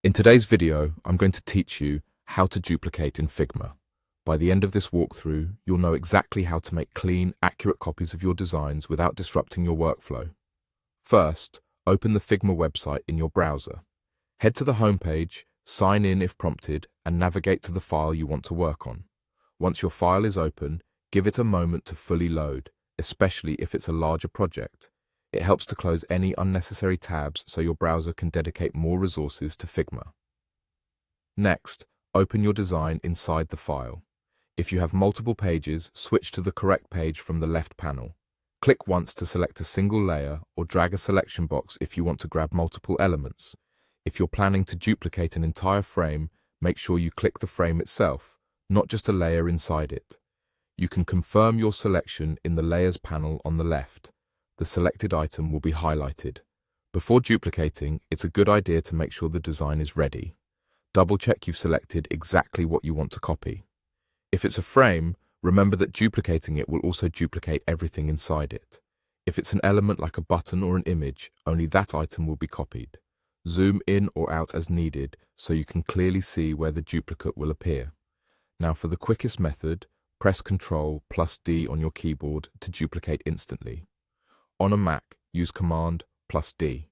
In today's video, I'm going to teach you how to duplicate in Figma. By the end of this walkthrough, you'll know exactly how to make clean, accurate copies of your designs without disrupting your workflow. First, open the Figma website in your browser. Head to the homepage, sign in if prompted, and navigate to the file you want to work on. Once your file is open, give it a moment to fully load, especially if it's a larger project. It helps to close any unnecessary tabs so your browser can dedicate more resources to Figma. Next, open your design inside the file. If you have multiple pages, switch to the correct page from the left panel. Click once to select a single layer or drag a selection box if you want to grab multiple elements. If you're planning to duplicate an entire frame, make sure you click the frame itself, not just a layer inside it. You can confirm your selection in the Layers panel on the left. The selected item will be highlighted. Before duplicating, it's a good idea to make sure the design is ready. Double-check you've selected exactly what you want to copy. If it's a frame, remember that duplicating it will also duplicate everything inside it. If it's an element like a button or an image, only that item will be copied. Zoom in or out as needed so you can clearly see where the duplicate will appear. Now for the quickest method, press Ctrl+D on your keyboard to duplicate instantly. On a Mac, use Command+D.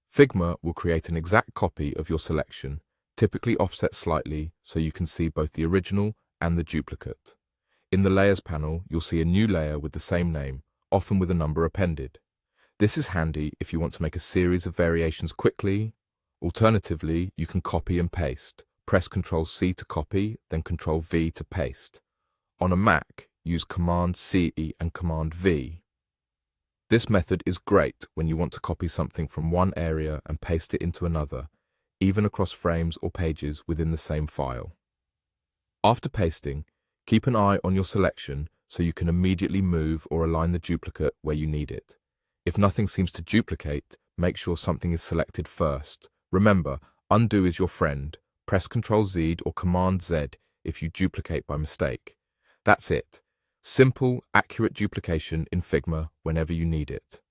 Figma will create an exact copy of your selection, typically offset slightly so you can see both the original and the duplicate. In the Layers panel, you'll see a new layer with the same name, often with a number appended. This is handy if you want to make a series of variations quickly. Alternatively, you can copy and paste. Press Ctrl+C to copy, then Ctrl+V to paste. On a Mac, use Command+C and Command+V. This method is great when you want to copy something from one area and paste it into another, even across frames or pages within the same file. After pasting, keep an eye on your selection so you can immediately move or align the duplicate where you need it. If nothing seems to duplicate, make sure something is selected first. Remember, undo is your friend. Press Ctrl+Z or Command+Z if you duplicate by mistake. That's it. Simple, accurate duplication in Figma whenever you need it.